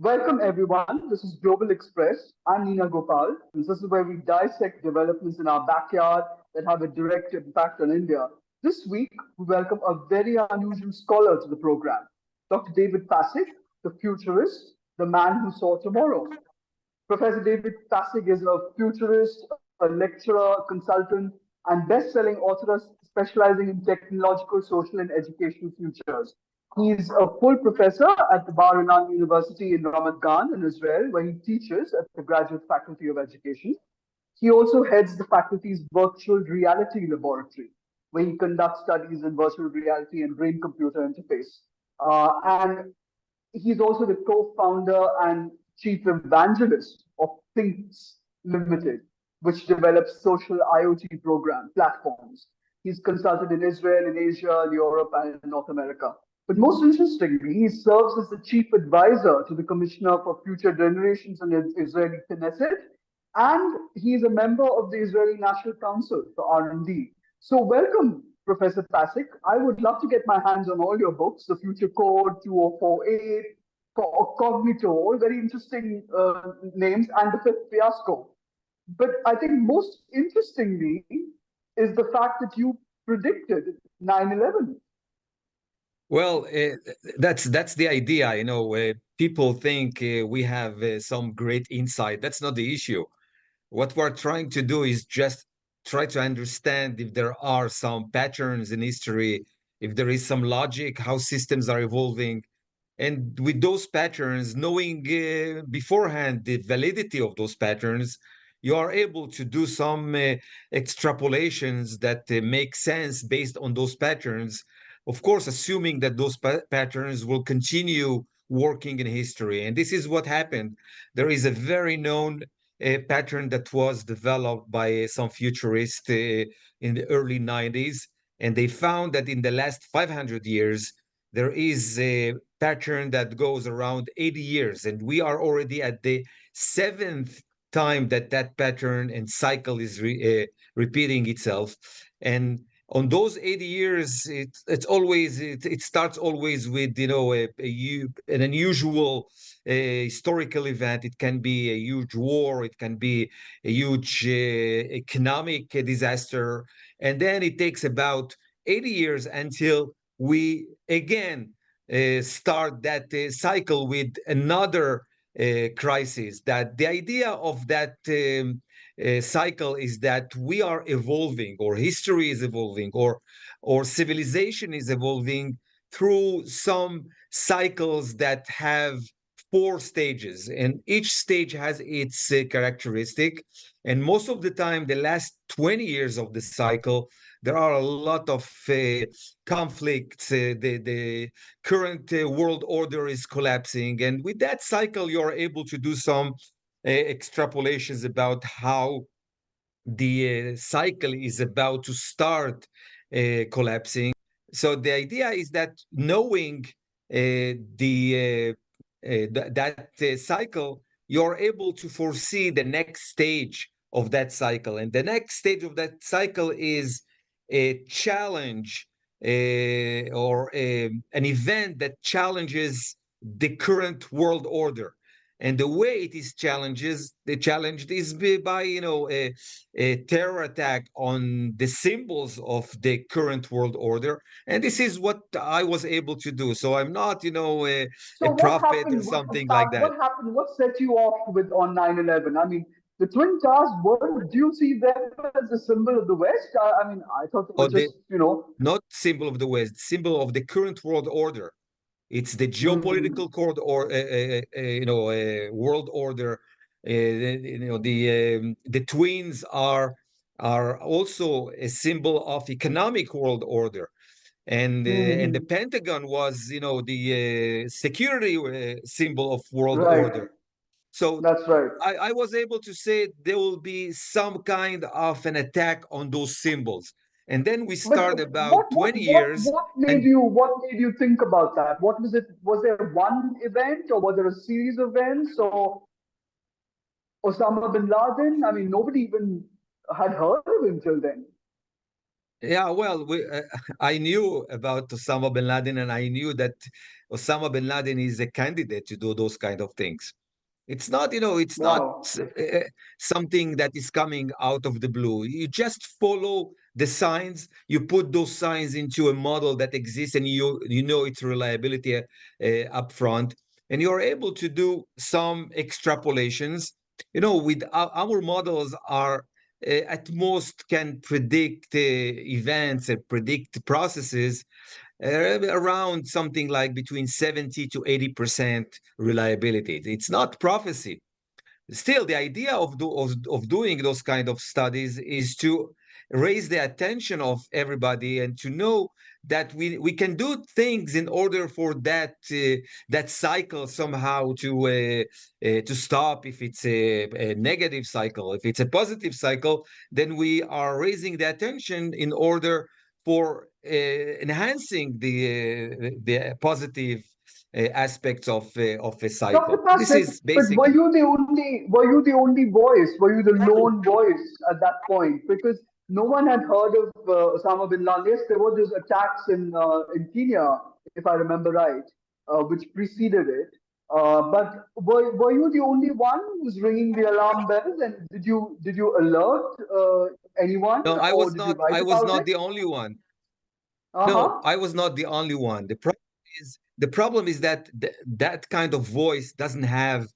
Welcome, everyone. This is Global Express. I'm Nina Gopal. And this is where we dissect developments in our backyard that have a direct impact on India. This week, we welcome a very unusual scholar to the program, Dr. David Passig, the futurist, the man who saw tomorrow. Professor David Passig is a futurist, a lecturer, consultant, and best-selling author specializing in technological, social, and educational futures. He's a full professor at the Bar-Ilan University in Ramat-Gan in Israel, where he teaches at the Graduate Faculty of Education. He also heads the faculty's Virtual Reality Laboratory, where he conducts studies in virtual reality and brain-computer interface. And he's also the co-founder and chief evangelist of Thinks Limited, which develops social IoT program platforms. He's consulted in Israel, in Asia, in Europe, and in North America. But most interestingly, he serves as the chief advisor to the Commissioner for Future Generations in the Israeli Knesset, and he is a member of the Israeli National Council for R&D. So welcome, Professor Passig. I would love to get my hands on all your books, The Future Code, 2048, Cognito, all very interesting names, and The Fifth Fiasco. But I think most interestingly is the fact that you predicted 9/11. Well, that's the idea. People think we have some great insight. That's not the issue. What we're trying to do is just try to understand if there are some patterns in history, if there is some logic, how systems are evolving. And with those patterns, knowing beforehand the validity of those patterns, you are able to do some extrapolations that make sense based on those patterns. Of course, assuming that those patterns will continue working in history. And this is what happened. There is a very known pattern that was developed by some futurists in the early 90s. And they found that in the last 500 years, there is a pattern that goes around 80 years. And we are already at the seventh time that that pattern and cycle is repeating itself. And on those 80 years, it starts always with an unusual historical event. It can be a huge war, it can be a huge economic disaster, and then it takes about 80 years until we again start that cycle with another crisis. That the idea of that cycle is that we are evolving, or history is evolving, or civilization is evolving through some cycles that have 4 stages, and each stage has its characteristic. And most of the time, the last 20 years of the cycle, there are a lot of conflicts. The current world order is collapsing, and with that cycle, you're able to do some extrapolations about how the cycle is about to start collapsing. So the idea is that knowing that cycle, you're able to foresee the next stage of that cycle. And the next stage of that cycle is a challenge or an event that challenges the current world order. And the way it is challenged is by a terror attack on the symbols of the current world order. And this is what I was able to do. So I'm not a So what prophet or happened? something like that. What happened? What set you off with on 9/11? I mean, the Twin Towers. Do you see them as a symbol of the West? I mean, I thought they were just not symbol of the West, symbol of the current world order. It's the geopolitical world order. The twins are also a symbol of economic world order, and the Pentagon was the security symbol of world order. So that's right. I was able to say there will be some kind of an attack on those symbols. And then we start about 20 years. What made you think about that? What was it? Was there one event, or was there a series of events, or Osama bin Laden? I mean, nobody even had heard of him till then. Yeah, well, I knew about Osama bin Laden, and I knew that Osama bin Laden is a candidate to do those kind of things. It's not, it's not Wow. something that is coming out of the blue. You just follow the signs. You put those signs into a model that exists, and you know its reliability up front, and you're able to do some extrapolations. With our models are at most can predict events and predict processes around something like between 70 to 80% reliability. It's not prophecy. Still, the idea of doing those kind of studies is to raise the attention of everybody and to know that we can do things in order for that cycle somehow to stop. If it's a negative cycle, if it's a positive cycle, then we are raising the attention in order for enhancing the positive aspects of a Dr. cycle. This Passig, is but basically. were you the only voice? Were you the lone voice at that point? Because no one had heard of Osama bin Laden. Yes, there were those attacks in Kenya, if I remember right, which preceded it. But were you the only one who was ringing the alarm bells? And did you alert anyone, No, I or was did you not. write I was about not it? the only one. Uh No, huh. I was not the only one. The problem is that that kind of voice doesn't have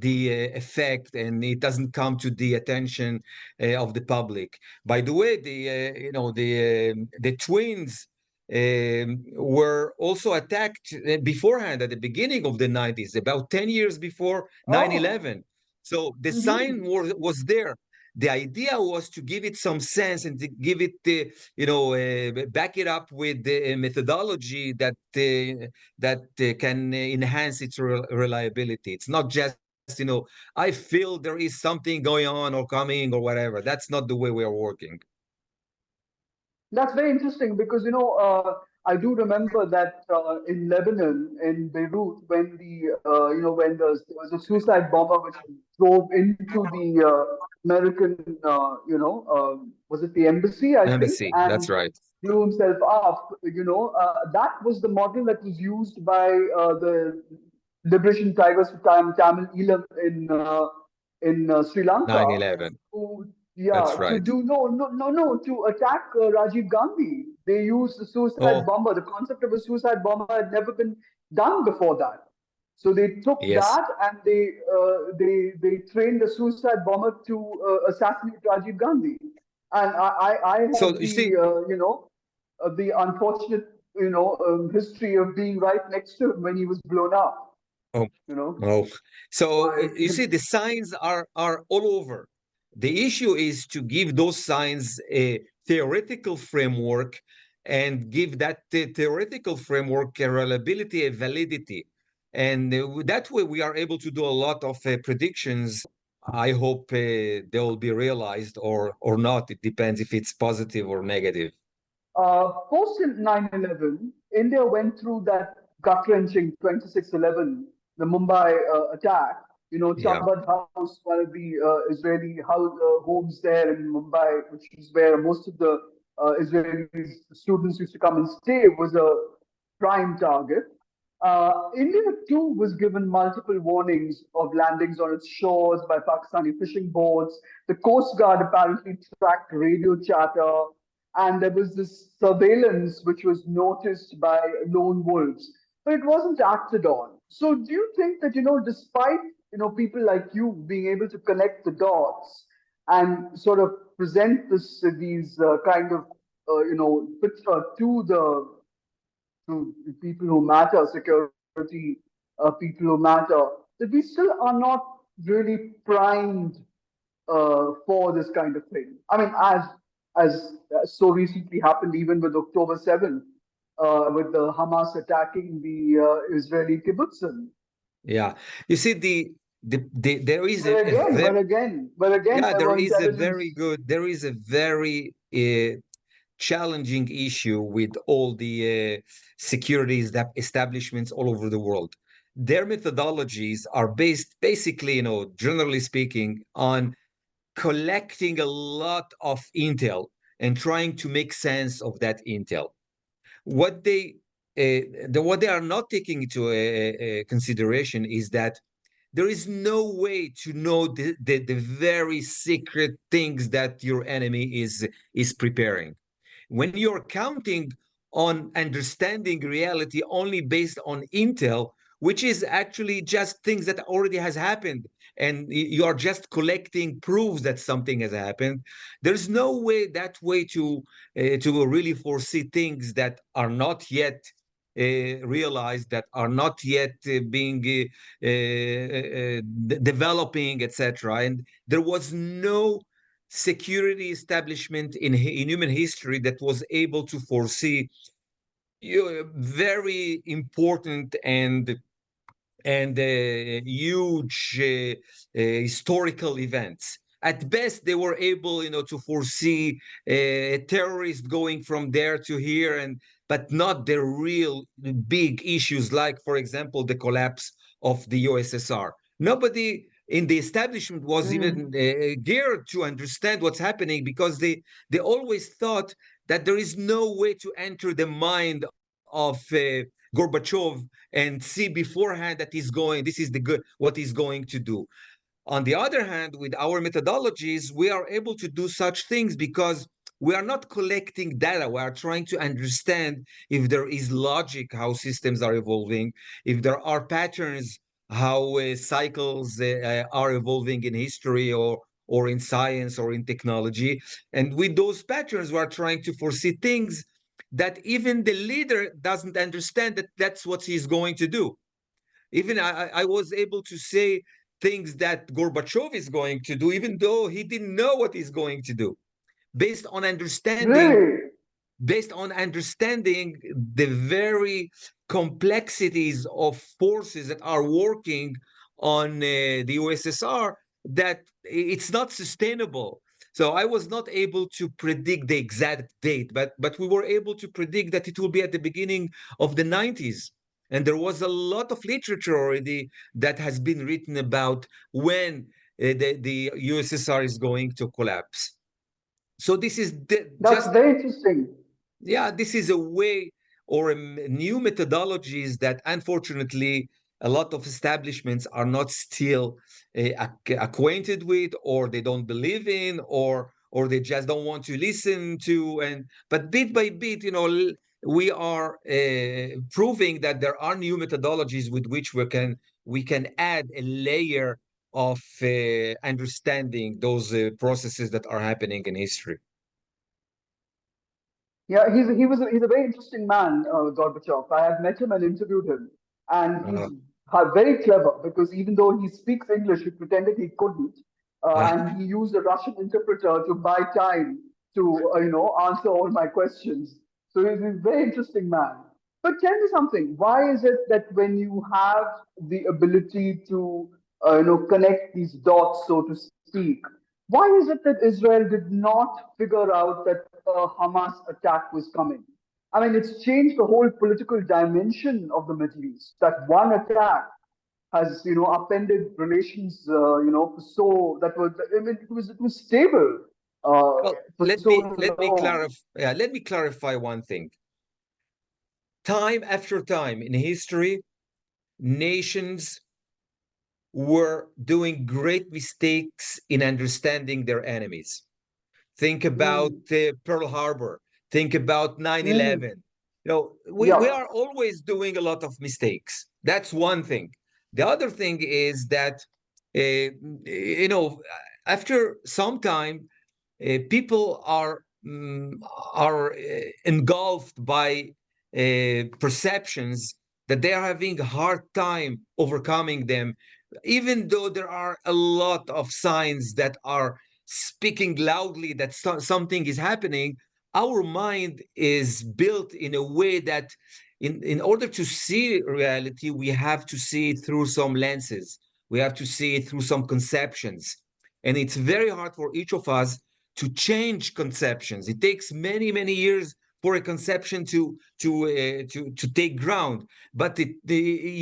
the effect, and it doesn't come to the attention of the public. By the way, the twins were also attacked beforehand at the beginning of the 90s, about 10 years before Oh. 9/11. So the sign Mm-hmm. was there. The idea was to give it some sense and to give it back it up with the methodology that can enhance its reliability. It's not just, I feel there is something going on or coming or whatever. That's not the way we are working. That's very interesting because I do remember that in Lebanon, in Beirut, when there was a suicide bomber which drove into the American was it the embassy, I think, Embassy, and that's right. blew himself up. That was the model that was used by the Liberation Tigers for Tamil Elam in Sri Lanka, 9/11. who That's yeah, to right. do no, to attack Rajiv Gandhi. They used the suicide Oh, bomber. The concept of a suicide bomber had never been done before that. So they took yes. that and they trained a suicide bomber to assassinate Rajiv Gandhi. And I So had you see, the unfortunate history of being right next to him when he was blown up. oh, You know oh. So by you see, the signs are all over. The issue is to give those signs a theoretical framework and give that theoretical framework a reliability, a validity. And that way we are able to do a lot of predictions. I hope they will be realized or not. It depends if it's positive or negative. Post 9/11, India went through that gut-wrenching 26/11, the Mumbai attack. Yeah. Chabad House, one of the Israeli homes there in Mumbai, which is where most of the Israeli students used to come and stay, was a prime target. India too was given multiple warnings of landings on its shores by Pakistani fishing boats. The Coast Guard apparently tracked radio chatter, and there was this surveillance which was noticed by lone wolves, but it wasn't acted on. So, do you think that despite people like you being able to connect the dots and sort of present these kind of picture to people who matter, security people who matter, that we still are not really primed for this kind of thing. I mean, as so recently happened even with October 7th, with the Hamas attacking the Israeli kibbutzim. Yeah. You see, there is But a again, very, but again, but again, yeah, there there were is a very intelligence. good, there is a very challenging issue with all the securities that establishments all over the world. Their methodologies are based basically, generally speaking, on collecting a lot of intel. and trying to make sense of that intel. What what they are not taking into consideration is that there is no way to know the very secret things that your enemy is preparing. When you're counting on understanding reality only based on intel, which is actually just things that already has happened, and you are just collecting proofs that something has happened, there's no way to really foresee things that are not yet realized, that are not yet being developing, etc. And there was no security establishment in human history that was able to foresee very important and huge historical events. At best, they were able, to foresee a terrorist going from there to here, but not the real big issues, like, for example, the collapse of the USSR. Nobody in the establishment was even geared to understand what's happening, because they always thought that there is no way to enter the mind of Gorbachev and see beforehand that this is what he's going to do. On the other hand, with our methodologies, we are able to do such things because we are not collecting data. We are trying to understand if there is logic, how systems are evolving, if there are patterns, how cycles are evolving in history or in science or in technology. And with those patterns, we are trying to foresee things that even the leader doesn't understand that that's what he's going to do. Even I was able to say things that Gorbachev is going to do, even though he didn't know what he's going to do, based on understanding, Really? based on understanding the very complexities of forces that are working on the USSR, that it's not sustainable. So I was not able to predict the exact date, but we were able to predict that it will be at the beginning of the 90s. And there was a lot of literature already that has been written about when the USSR is going to collapse. So this is That's just, very interesting. yeah, this is a way or a new methodologies that unfortunately a lot of establishments are not still acquainted with, or they don't believe in, or they just don't want to listen to. And but bit by bit, we are proving that there are new methodologies with which we can add a layer of understanding those processes that are happening in history. Yeah, he's a very interesting man, Gorbachev. I have met him and interviewed him, and Uh, he's very clever because even though he speaks English, he pretended he couldn't, and he used a Russian interpreter to buy time to answer all my questions. So he's a very interesting man. But tell me something. Why is it that when you have the ability to connect these dots, so to speak, why is it that Israel did not figure out that a Hamas attack was coming? I mean, it's changed the whole political dimension of the Middle East. That one attack has, upended relations, so that was, I mean, it was stable well, for let so me let me long. clarify. Yeah, let me clarify one thing. Time after time in history, nations were doing great mistakes in understanding their enemies. Think about Mm, Pearl Harbor. Think about 9/11. mm, We yeah. are always doing a lot of mistakes. That's one thing. The other thing is that, after some time, people are engulfed by perceptions that they are having a hard time overcoming them, even though there are a lot of signs that are speaking loudly that something is happening. Our mind is built in a way that in order to see reality, we have to see it through some lenses. We have to see it through some conceptions. And it's very hard for each of us to change conceptions. It takes many, many years for a conception to take ground, but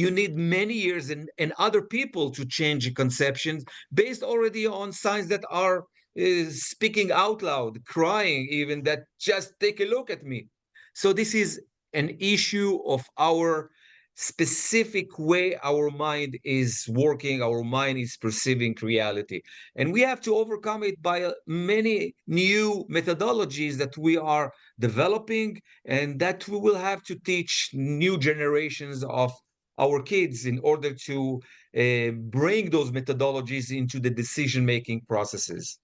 you need many years and other people to change conceptions based already on signs that are speaking out loud, crying even, that just take a look at me. So this is an issue of our specific way our mind is working, our mind is perceiving reality. And we have to overcome it by many new methodologies that we are developing, and that we will have to teach new generations of our kids in order to bring those methodologies into the decision-making processes.